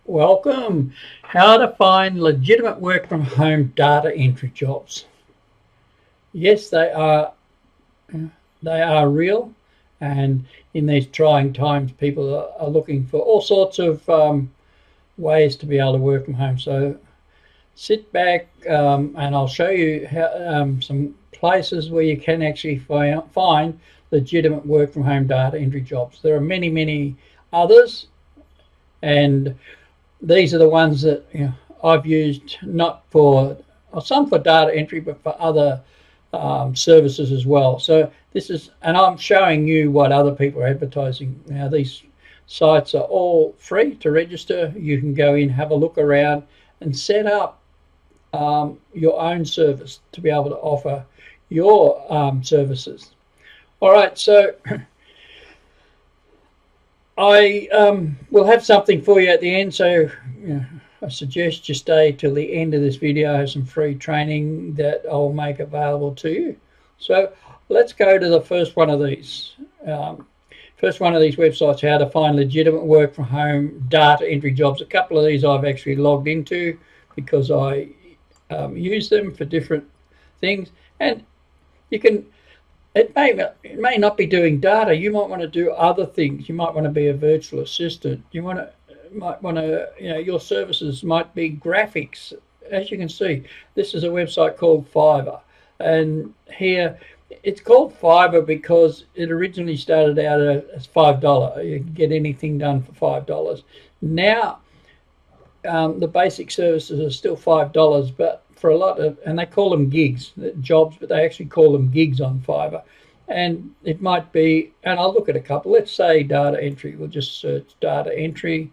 Welcome. How to find legitimate work from home data entry jobs. Yes, they are real, and in these trying times, people are looking for all sorts of ways to be able to work from home. So sit back, and I'll show you some places where you can actually find legitimate work from home data entry jobs. There are many, many others, and these are the ones that I've used, not for some for data entry, but for other services as well. So this is, and I'm showing you what other people are advertising. Now these sites are all free to register. You can go in, have a look around, and set up your own service to be able to offer your services. All right, so I will have something for you at the end, so I suggest you stay till the end of this video. I have some free training that I'll make available to you. So let's go to the first one of these. First one of these websites, how to find legitimate work from home data entry jobs. A couple of these I've actually logged into because I use them for different things, and you can. It may not be doing data. You might want to do other things. You might want to be a virtual assistant. Might want to, your services might be graphics. As you can see, this is a website called Fiverr, and here it's called Fiverr because it originally started out as $5. You can get anything done for $5. Now, the basic services are still $5, but for a lot of, and they call them gigs, jobs, but they actually call them gigs on Fiverr. And it might be, and I'll look at a couple. Let's say data entry. We'll just search data entry,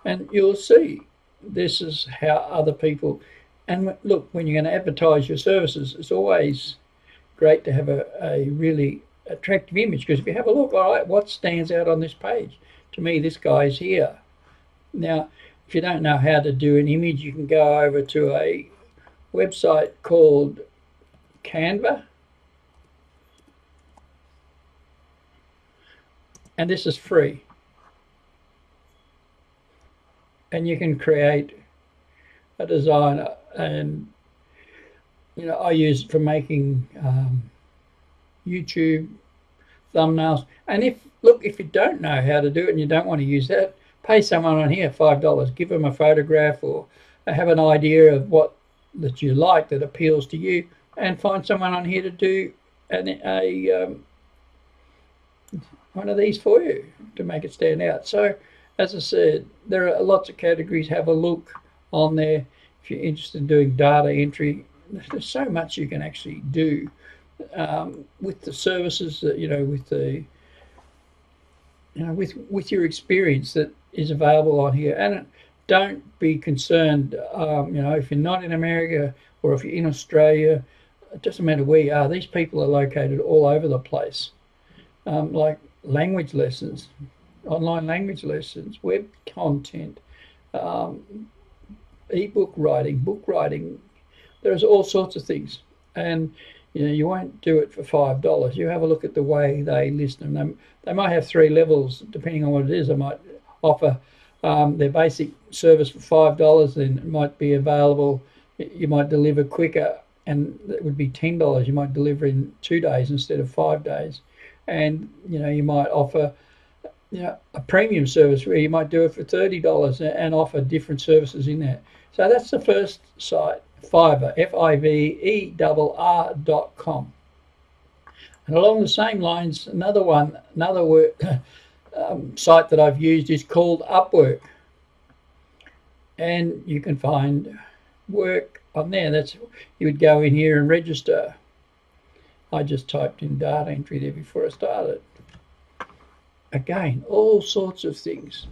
and you'll see this is how other people. And look, when you're going to advertise your services, it's always great to have a really attractive image, because if you have a look, all right, what stands out on this page? To me, this guy's here. Now, if you don't know how to do an image, you can go over to a website called Canva. And this is free. And you can create a design, and I use it for making YouTube thumbnails. And if you don't know how to do it and you don't want to use that, pay someone on here $5. Give them a photograph, or have an idea of what that you like that appeals to you, and find someone on here to do one of these for you to make it stand out. So, as I said, there are lots of categories. Have a look on there if you're interested in doing data entry. There's so much you can actually do with the services that with your experience that is available on here. And don't be concerned, if you're not in America or if you're in Australia, it doesn't matter where you are. These people are located all over the place, like language lessons, online language lessons, web content, ebook writing, book writing. There's all sorts of things, and you won't do it for $5. You have a look at the way they list them. They might have 3 levels depending on what it is. They might offer their basic service for $5, then it might be available. You might deliver quicker, and it would be $10. You might deliver in 2 days instead of 5 days, and you might offer a premium service where you might do it for $30 and offer different services in there. So that's the first site, Fiverr, Fiverr.com. And along the same lines, another site that I've used is called Upwork, and you can find work on there. You would go in here and register. I just typed in data entry there before I started. Again, all sorts of things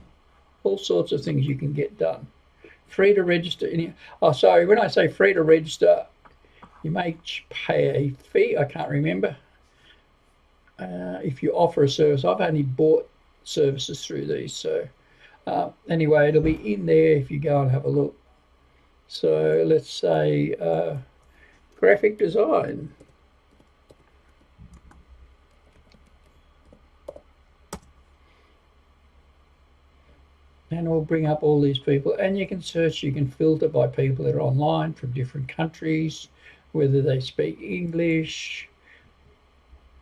you can get done. Free to register. When I say free to register, you may pay a fee. I can't remember. If you offer a service, I've only bought services through these. So anyway, it'll be in there if you go and have a look. So let's say graphic design. and we'll bring up all these people, and you can search, you can filter by people that are online from different countries, whether they speak English.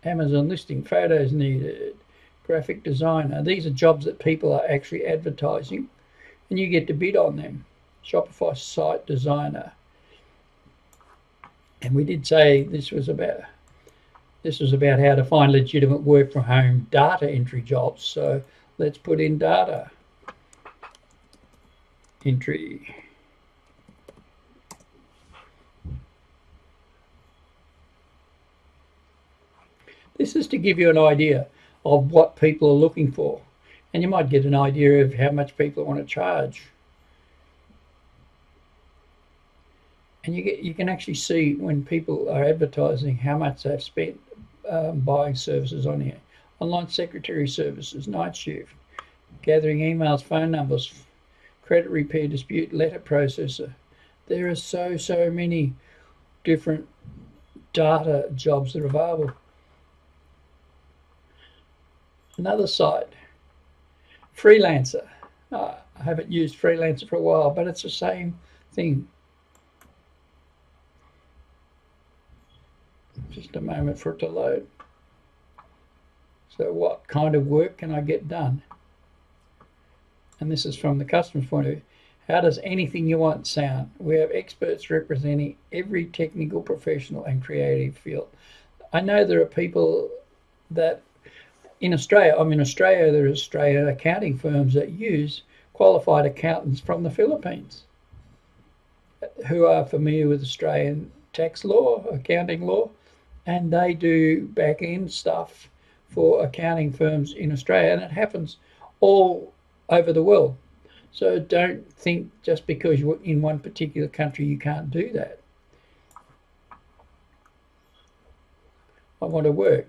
Amazon listing, photos needed, graphic designer. These are jobs that people are actually advertising, and you get to bid on them. Shopify site designer. And we did say this was about how to find legitimate work from home data entry jobs. So let's put in data entry. This is to give you an idea of what people are looking for, and you might get an idea of how much people want to charge. And you can actually see when people are advertising how much they've spent buying services on here. Online secretary services, night shift, gathering emails, phone numbers, credit repair, dispute, letter processor. There are so many different data jobs that are available. Another site, freelancer. I haven't used freelancer for a while, but it's the same thing. Just a moment for it to load. So what kind of work can I get done? And this is from the customer's point of view. How does anything you want sound? We have experts representing every technical, professional and creative field. I know there are people that in Australia, I'm in Australia, there are Australian accounting firms that use qualified accountants from the Philippines who are familiar with Australian tax law, accounting law, and they do back-end stuff for accounting firms in Australia, and it happens all over the world. So don't think just because you're in one particular country you can't do that. I want to work.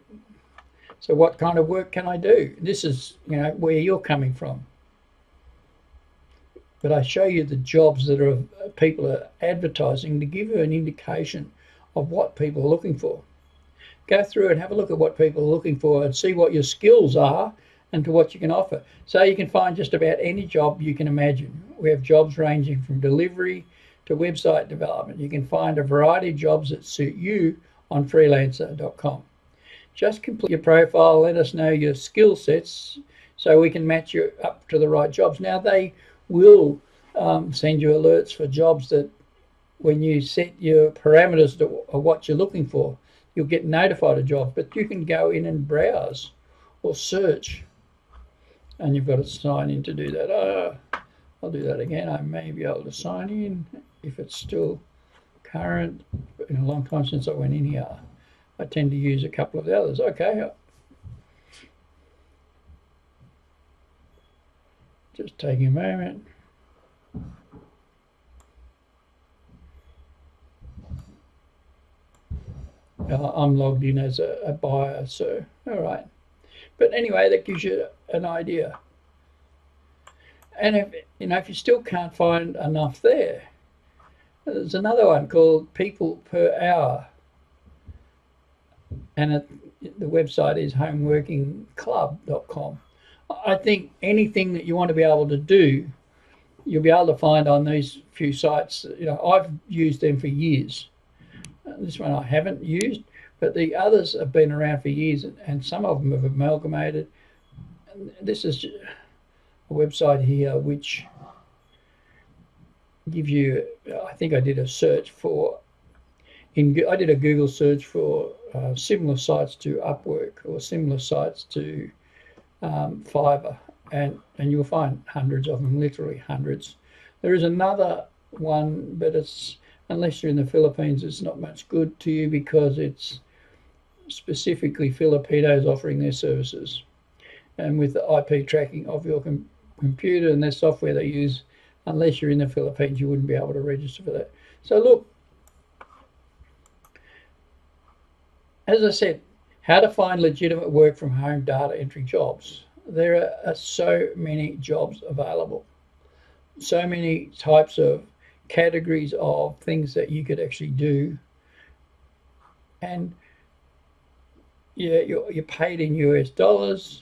So what kind of work can I do? This is, where you're coming from. But I show you the jobs that people are advertising to give you an indication of what people are looking for. Go through and have a look at what people are looking for and see what your skills are and to what you can offer. So you can find just about any job you can imagine. We have jobs ranging from delivery to website development. You can find a variety of jobs that suit you on freelancer.com. Just complete your profile, let us know your skill sets so we can match you up to the right jobs. Now they will send you alerts for jobs that when you set your parameters of what you're looking for, you'll get notified of jobs, but you can go in and browse or search, and you've got to sign in to do that. I'll do that again. I may be able to sign in if it's still current. It's been a long time since I went in here. I tend to use a couple of the others. Okay. Just taking a moment. I'm logged in as a buyer, so all right. But anyway, that gives you an idea. And if you still can't find enough there's another one called People Per Hour, and the website is homeworkingclub.com. I think anything that you want to be able to do, you'll be able to find on these few sites. I've used them for years. This one I haven't used, but the others have been around for years, and some of them have amalgamated. And this is a website here which gives you, I think I did a search for, I did a Google search for similar sites to Upwork or similar sites to Fiverr, and you'll find hundreds of them, literally hundreds. There is another one, but unless you're in the Philippines, it's not much good to you because it's specifically Filipinos offering their services. And with the IP tracking of your computer and their software they use, unless you're in the Philippines, you wouldn't be able to register for that. So look, as I said, how to find legitimate work from home data entry jobs. There are so many jobs available, so many types of categories of things that you could actually do, and you're paid in US dollars.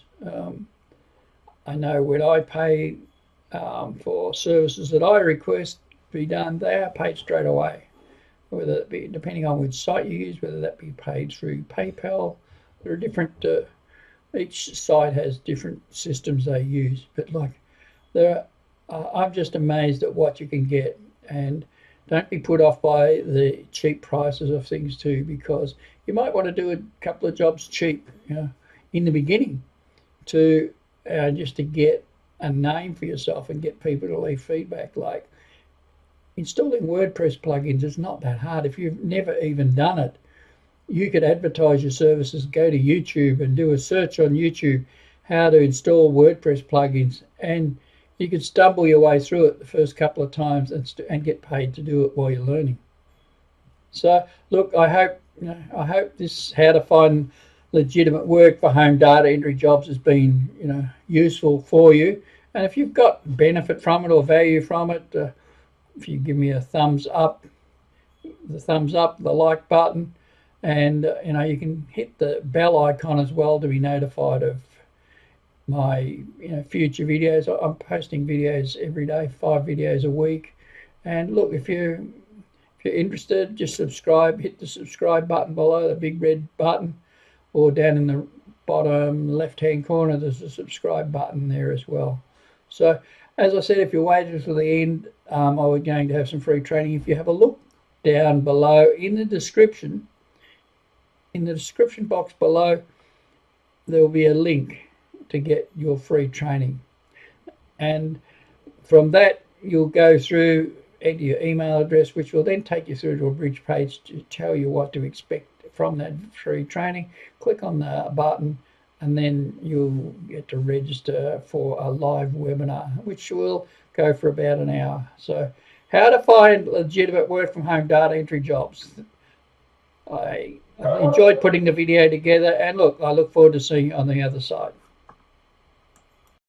I know when I pay for services that I request be done, they are paid straight away. Whether it be, depending on which site you use, whether that be paid through PayPal. There are different, each site has different systems they use, but like there I'm just amazed at what you can get, and don't be put off by the cheap prices of things too, because you might want to do a couple of jobs cheap, in the beginning to just to get a name for yourself and get people to leave feedback. Like installing WordPress plugins is not that hard. If you've never even done it, you could advertise your services, go to YouTube and do a search on YouTube, how to install WordPress plugins, and you could stumble your way through it the first couple of times and get paid to do it while you're learning. So look, I hope this how to find legitimate work for home data entry jobs has been useful for you. And if you've got benefit from it or value from it, if you give me a thumbs up, the like button, and you can hit the bell icon as well to be notified of my future videos. I'm posting videos every day, 5 videos a week. And look, if you're interested, just subscribe. Hit the subscribe button below, the big red button, or down in the bottom left hand corner there's a subscribe button there as well. So as I said, if you waited until the end, I was going to have some free training. If you have a look down below in the description box below, there will be a link to get your free training, and from that you'll go through, enter your email address, which will then take you through to a bridge page to tell you what to expect from that free training. Click on the button and then you'll get to register for a live webinar, which will go for about an hour. So how to find legitimate work from home data entry jobs. I enjoyed putting the video together, and look, I look forward to seeing you on the other side.